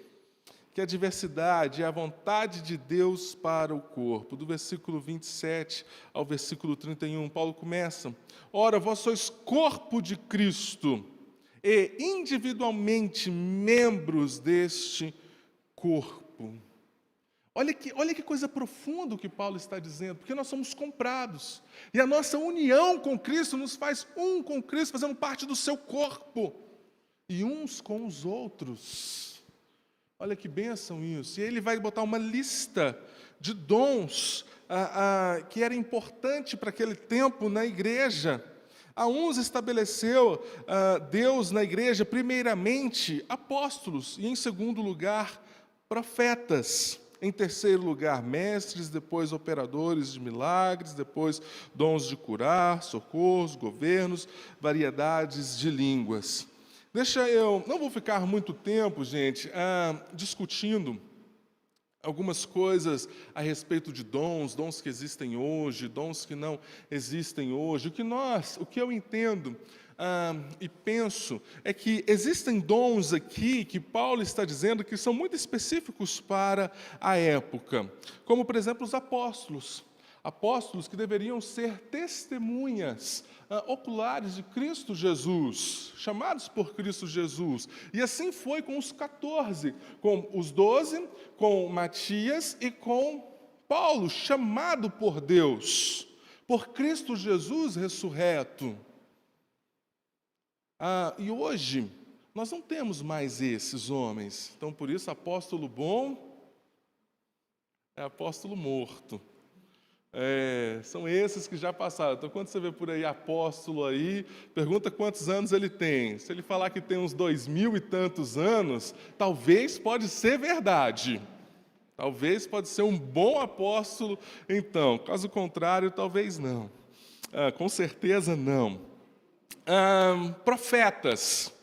que a diversidade é a vontade de Deus para o corpo. Do versículo 27 ao versículo 31, Paulo começa: ora, vós sois corpo de Cristo e individualmente membros deste corpo. Olha que coisa profunda o que Paulo está dizendo, porque nós somos comprados, e a nossa união com Cristo nos faz um com Cristo, fazendo parte do seu corpo, e uns com os outros. Olha que bênção isso. E ele vai botar uma lista de dons que era importante para aquele tempo na igreja. A uns estabeleceu Deus na igreja, primeiramente, apóstolos, e em segundo lugar, profetas. Em terceiro lugar, mestres, depois operadores de milagres, depois dons de curar, socorros, governos, variedades de línguas. Não vou ficar muito tempo, gente, discutindo algumas coisas a respeito de dons que existem hoje, dons que não existem hoje. O que eu entendo e penso é que existem dons aqui que Paulo está dizendo que são muito específicos para a época, como, por exemplo, os apóstolos. Apóstolos que deveriam ser testemunhas oculares de Cristo Jesus, chamados por Cristo Jesus. E assim foi com os 14, com os 12, com Matias e com Paulo, chamado por Deus, por Cristo Jesus ressurreto. E hoje, nós não temos mais esses homens. Então, por isso, apóstolo bom é apóstolo morto. São esses que já passaram. Então, quando você vê por aí apóstolo aí, pergunta quantos anos ele tem. Se ele falar que tem uns 2000 e tantos anos, talvez pode ser verdade. Talvez pode ser um bom apóstolo, então. Caso contrário, talvez não. Com certeza não. Profetas.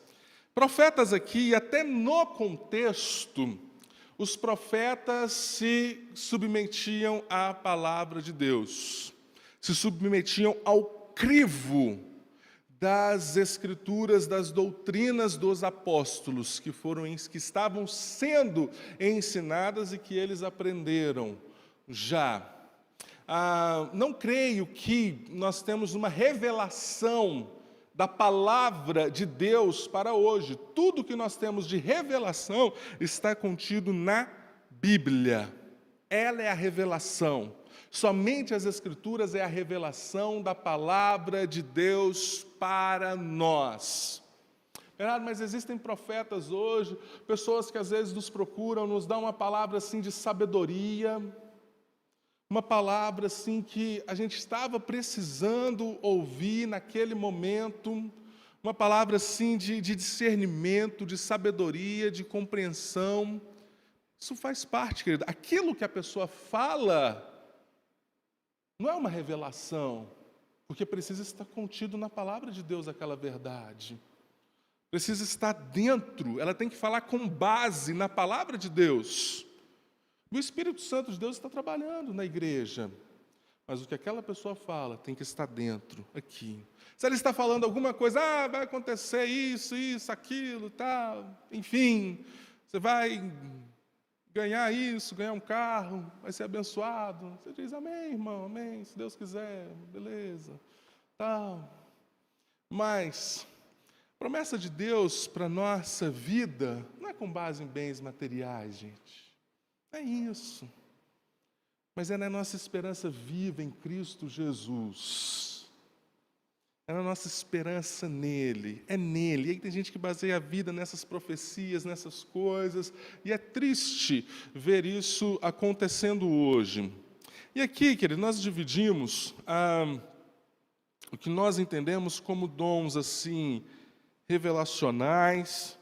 Profetas aqui, até no contexto, os profetas se submetiam à palavra de Deus, se submetiam ao crivo das escrituras, das doutrinas dos apóstolos que estavam sendo ensinadas e que eles aprenderam já. Não creio que nós temos uma revelação da palavra de Deus para hoje. Tudo que nós temos de revelação está contido na Bíblia. Ela é a revelação. Somente as Escrituras é a revelação da palavra de Deus para nós. Bernardo, mas existem profetas hoje, pessoas que às vezes nos procuram, nos dão uma palavra assim de sabedoria, uma palavra assim que a gente estava precisando ouvir naquele momento, uma palavra assim de discernimento, de sabedoria, de compreensão. Isso faz parte, querido. Aquilo que a pessoa fala não é uma revelação, porque precisa estar contido na palavra de Deus aquela verdade. Precisa estar dentro, ela tem que falar com base na palavra de Deus. O Espírito Santo de Deus está trabalhando na igreja, mas o que aquela pessoa fala tem que estar dentro, aqui. Se ela está falando alguma coisa, vai acontecer isso, aquilo, tal, enfim, você vai ganhar isso, ganhar um carro, vai ser abençoado. Você diz, amém, irmão, amém, se Deus quiser, beleza, tal. Mas a promessa de Deus para a nossa vida não é com base em bens materiais, gente. É isso. Mas é na nossa esperança viva em Cristo Jesus. É na nossa esperança nele. É nele. E aí tem gente que baseia a vida nessas profecias, nessas coisas. E é triste ver isso acontecendo hoje. E aqui, querido, nós dividimos o que nós entendemos como dons assim revelacionais,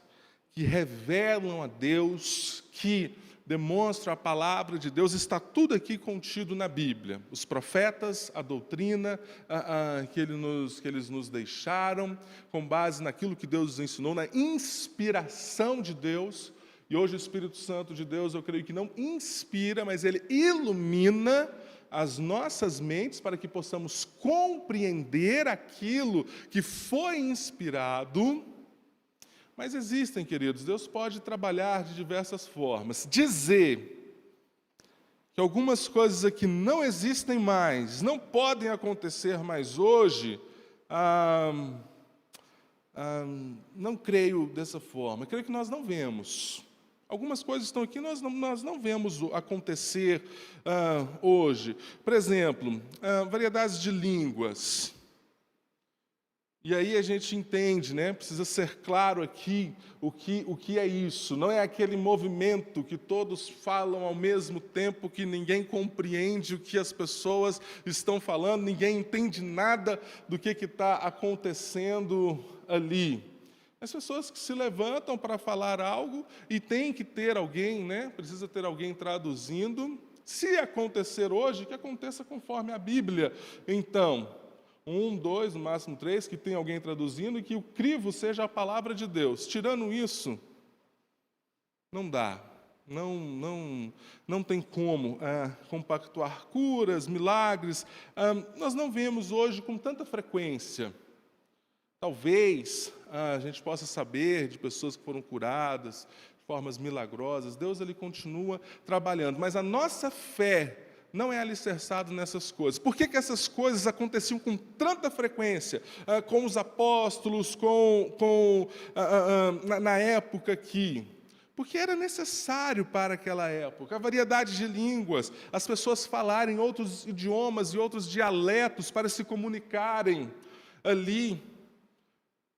que revelam a Deus, que demonstram a palavra de Deus. Está tudo aqui contido na Bíblia. Os profetas, a doutrina que eles nos deixaram, com base naquilo que Deus nos ensinou, na inspiração de Deus. E hoje o Espírito Santo de Deus, eu creio que não inspira, mas ele ilumina as nossas mentes para que possamos compreender aquilo que foi inspirado. Mas existem, queridos, Deus pode trabalhar de diversas formas. Dizer que algumas coisas aqui não existem mais, não podem acontecer mais hoje, não creio dessa forma. Creio que nós não vemos. Algumas coisas estão aqui, nós não vemos acontecer hoje. Por exemplo, variedades de línguas. E aí a gente entende, né? Precisa ser claro aqui o que é isso. Não é aquele movimento que todos falam ao mesmo tempo, que ninguém compreende o que as pessoas estão falando, ninguém entende nada do que está acontecendo ali. As pessoas que se levantam para falar algo e tem que ter alguém, né? Precisa ter alguém traduzindo. Se acontecer hoje, que aconteça conforme a Bíblia. Então, 1, 2, no máximo 3, que tem alguém traduzindo e que o crivo seja a palavra de Deus. Tirando isso, não dá. Não tem como compactuar curas, milagres. Nós não vemos hoje com tanta frequência. Talvez a gente possa saber de pessoas que foram curadas de formas milagrosas. Deus ele continua trabalhando, mas a nossa fé não é alicerçada nessas coisas. Por que essas coisas aconteciam com tanta frequência com os apóstolos, na época aqui? Porque era necessário para aquela época, a variedade de línguas, as pessoas falarem outros idiomas e outros dialetos para se comunicarem ali.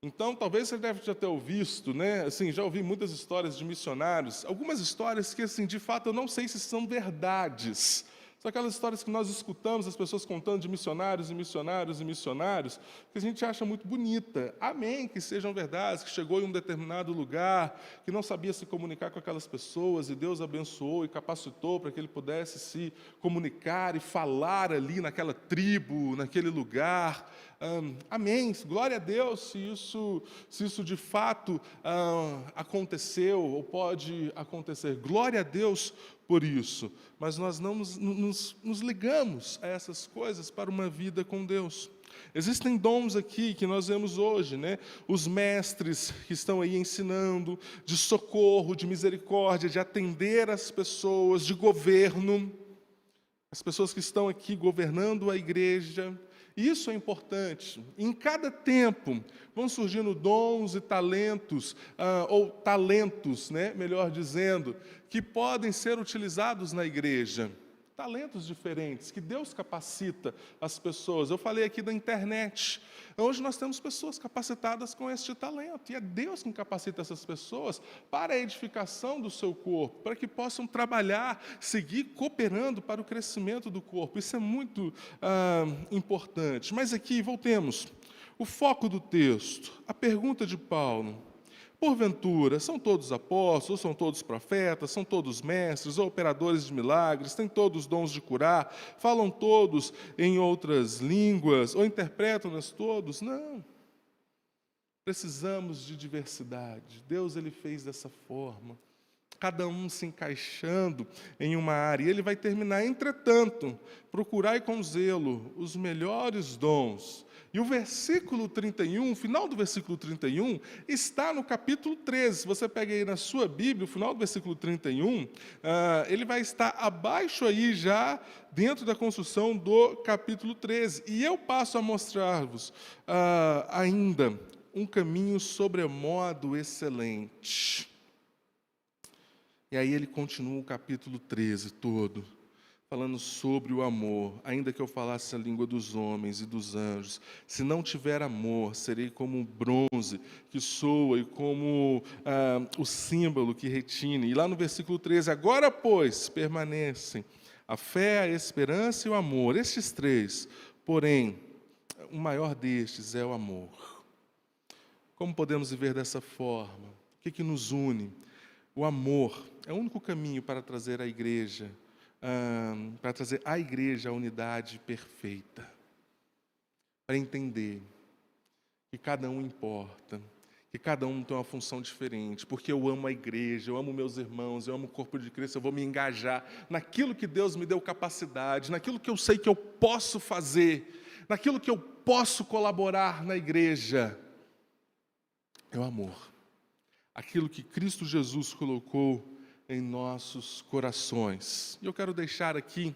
Então, talvez você deve já ter visto, né? Assim, já ouvi muitas histórias de missionários, algumas histórias que, assim, de fato, eu não sei se são verdades. São aquelas histórias que nós escutamos, as pessoas contando de missionários e missionários e missionários, que a gente acha muito bonita. Amém, que sejam verdades, que chegou em um determinado lugar, que não sabia se comunicar com aquelas pessoas, e Deus abençoou e capacitou para que ele pudesse se comunicar e falar ali naquela tribo, naquele lugar. Amém, glória a Deus se isso de fato aconteceu ou pode acontecer. Glória a Deus por isso, mas nós não nos ligamos a essas coisas para uma vida com Deus. Existem dons aqui que nós vemos hoje, né? Os mestres que estão aí ensinando, de socorro, de misericórdia, de atender as pessoas, de governo, as pessoas que estão aqui governando a igreja. Isso é importante. Em cada tempo vão surgindo dons e talentos, ou talentos, né, melhor dizendo, que podem ser utilizados na igreja. Talentos diferentes, que Deus capacita as pessoas. Eu falei aqui da internet. Hoje nós temos pessoas capacitadas com este talento. E é Deus quem capacita essas pessoas para a edificação do seu corpo, para que possam trabalhar, seguir cooperando para o crescimento do corpo. Isso é muito importante. Mas aqui, voltemos. O foco do texto, a pergunta de Paulo. Porventura, são todos apóstolos, são todos profetas, são todos mestres, ou operadores de milagres, têm todos dons de curar, falam todos em outras línguas, ou interpretam-nas todos? Não. Precisamos de diversidade. Deus ele fez dessa forma. Cada um se encaixando em uma área. E ele vai terminar, entretanto, procurai com zelo os melhores dons. E o versículo 31, o final do versículo 31, está no capítulo 13. Se você pega aí na sua Bíblia, o final do versículo 31, ele vai estar abaixo aí já, dentro da construção do capítulo 13. E eu passo a mostrar-vos ainda um caminho sobremodo excelente. E aí ele continua o capítulo 13 todo, falando sobre o amor. Ainda que eu falasse a língua dos homens e dos anjos, se não tiver amor, serei como um bronze que soa e como o símbolo que retine. E lá no versículo 13, agora, pois, permanecem a fé, a esperança e o amor. Estes três, porém, o maior destes é o amor. Como podemos viver dessa forma? O que nos une? O amor é o único caminho para trazer à igreja a unidade perfeita. Para entender que cada um importa, que cada um tem uma função diferente, porque eu amo a igreja, eu amo meus irmãos, eu amo o corpo de Cristo, eu vou me engajar naquilo que Deus me deu capacidade, naquilo que eu sei que eu posso fazer, naquilo que eu posso colaborar na igreja. É o amor. Aquilo que Cristo Jesus colocou em nossos corações. E eu quero deixar aqui,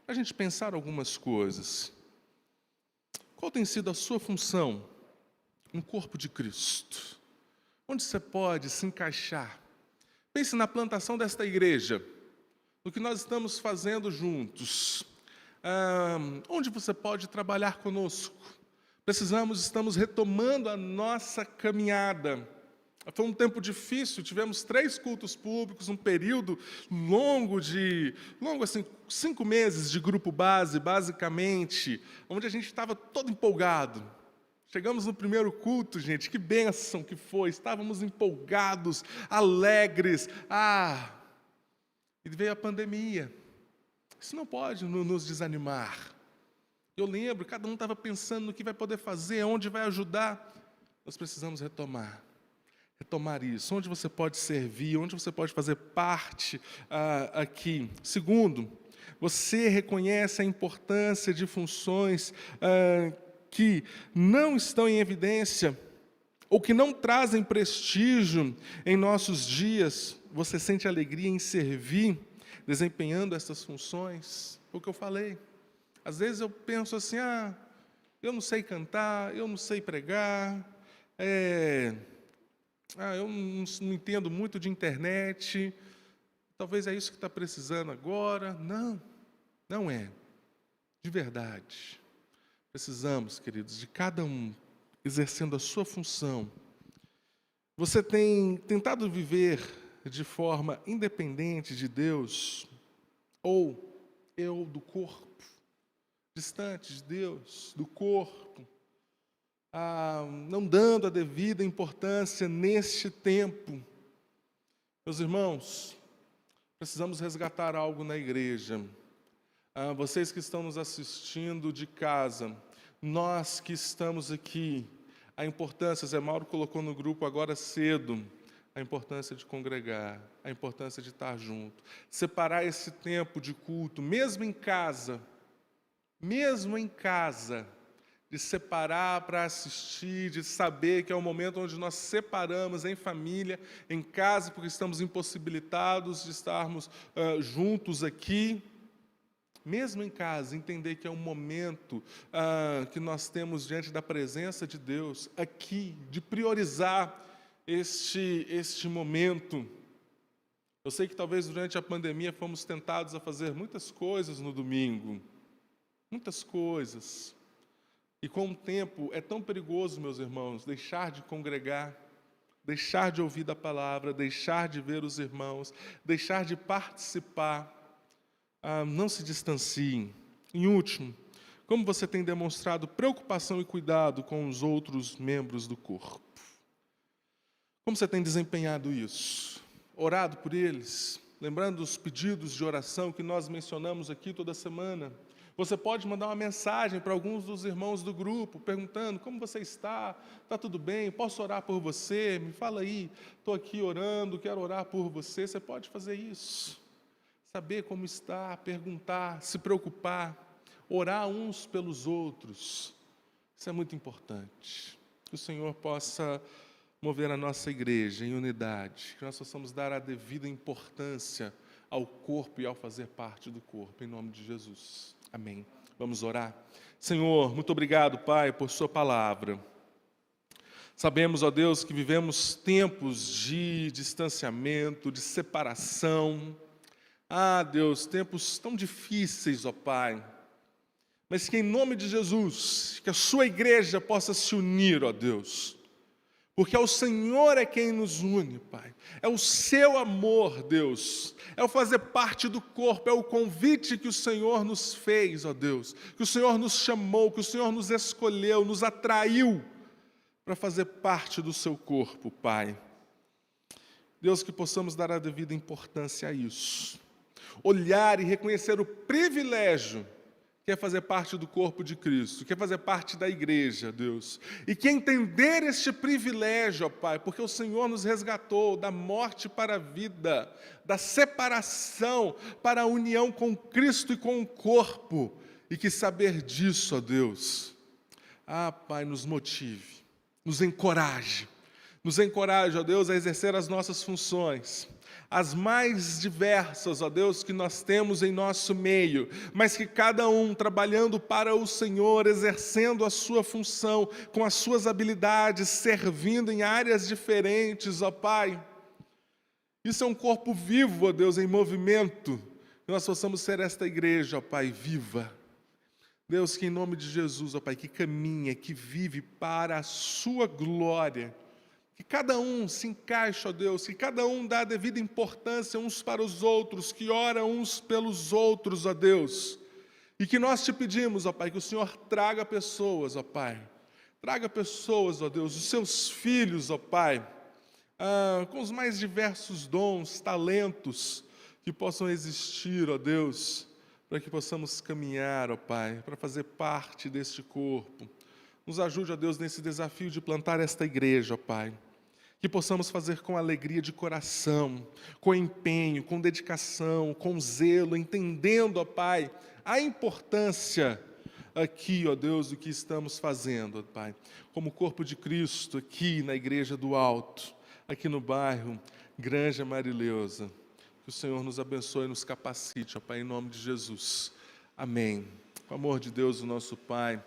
para a gente pensar algumas coisas. Qual tem sido a sua função no corpo de Cristo? Onde você pode se encaixar? Pense na plantação desta igreja, no que nós estamos fazendo juntos. Onde você pode trabalhar conosco? Estamos retomando a nossa caminhada. Foi um tempo difícil, tivemos 3 cultos públicos, um período longo assim, 5 meses de grupo base, basicamente, onde a gente estava todo empolgado. Chegamos no primeiro culto, gente, que bênção que foi. Estávamos empolgados, alegres. E veio a pandemia. Isso não pode nos desanimar. Eu lembro, cada um estava pensando no que vai poder fazer, onde vai ajudar. Nós precisamos retomar isso. Onde você pode servir, onde você pode fazer parte aqui. Segundo, você reconhece a importância de funções que não estão em evidência ou que não trazem prestígio em nossos dias. Você sente alegria em servir, desempenhando essas funções? Foi o que eu falei. Às vezes eu penso assim, eu não sei cantar, eu não sei pregar, eu não entendo muito de internet, talvez é isso que está precisando agora. Não é. De verdade. Precisamos, queridos, de cada um exercendo a sua função. Você tem tentado viver de forma independente de Deus, ou eu do corpo, distante de Deus, do corpo, não dando a devida importância neste tempo? Meus irmãos, precisamos resgatar algo na igreja. Vocês que estão nos assistindo de casa, nós que estamos aqui, a importância, Zé Mauro colocou no grupo agora cedo, a importância de congregar, a importância de estar junto, separar esse tempo de culto, mesmo em casa, de separar para assistir, de saber que é o momento onde nós separamos em família, em casa, porque estamos impossibilitados de estarmos juntos aqui. Mesmo em casa, entender que é um momento que nós temos diante da presença de Deus, aqui, de priorizar este momento. Eu sei que talvez durante a pandemia fomos tentados a fazer muitas coisas no domingo, muitas coisas. E com o tempo é tão perigoso, meus irmãos, deixar de congregar, deixar de ouvir da palavra, deixar de ver os irmãos, deixar de participar. Não se distanciem. Em último, como você tem demonstrado preocupação e cuidado com os outros membros do corpo? Como você tem desempenhado isso? Orado por eles? Lembrando os pedidos de oração que nós mencionamos aqui toda semana? Você pode mandar uma mensagem para alguns dos irmãos do grupo, perguntando, como você está? Está tudo bem? Posso orar por você? Me fala aí, estou aqui orando, quero orar por você. Você pode fazer isso. Saber como está, perguntar, se preocupar, orar uns pelos outros. Isso é muito importante. Que o Senhor possa mover a nossa igreja em unidade, que nós possamos dar a devida importância ao corpo e ao fazer parte do corpo, em nome de Jesus. Amém. Vamos orar? Senhor, muito obrigado, Pai, por sua palavra. Sabemos, ó Deus, que vivemos tempos de distanciamento, de separação. Deus, tempos tão difíceis, ó Pai. Mas que em nome de Jesus, que a sua igreja possa se unir, ó Deus. Porque é o Senhor é quem nos une, Pai. É o seu amor, Deus. É o fazer parte do corpo, é o convite que o Senhor nos fez, ó Deus. Que o Senhor nos chamou, que o Senhor nos escolheu, nos atraiu para fazer parte do seu corpo, Pai. Deus, que possamos dar a devida importância a isso. Olhar e reconhecer o privilégio que é fazer parte do corpo de Cristo, que é fazer parte da igreja, Deus. E que entender este privilégio, ó Pai, porque o Senhor nos resgatou da morte para a vida, da separação para a união com Cristo e com o corpo. E que saber disso, ó Deus, Pai, nos motive, nos encoraje, ó Deus, a exercer as nossas funções, as mais diversas, ó Deus, que nós temos em nosso meio, mas que cada um trabalhando para o Senhor, exercendo a sua função, com as suas habilidades, servindo em áreas diferentes, ó Pai. Isso é um corpo vivo, ó Deus, em movimento, que nós possamos ser esta igreja, ó Pai, viva. Deus, que em nome de Jesus, ó Pai, que caminha, que vive para a sua glória, que cada um se encaixe, ó Deus, que cada um dá a devida importância uns para os outros, que ora uns pelos outros, ó Deus. E que nós te pedimos, ó Pai, que o Senhor traga pessoas, ó Pai, Traga pessoas, ó Deus, os seus filhos, ó Pai, com os mais diversos dons, talentos que possam existir, ó Deus, para que possamos caminhar, ó Pai, para fazer parte deste corpo. Nos ajude, ó Deus, nesse desafio de plantar esta igreja, ó Pai. Que possamos fazer com alegria de coração, com empenho, com dedicação, com zelo, entendendo, ó Pai, a importância aqui, ó Deus, do que estamos fazendo, ó Pai, como corpo de Cristo, aqui na Igreja do Alto, aqui no bairro Granja Marileusa. Que o Senhor nos abençoe e nos capacite, ó Pai, em nome de Jesus. Amém. Com o amor de Deus, o nosso Pai,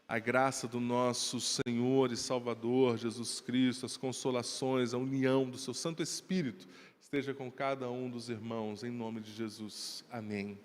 a graça do nosso Senhor e Salvador Jesus Cristo, as consolações, a união do seu Santo Espírito, esteja com cada um dos irmãos, em nome de Jesus. Amém.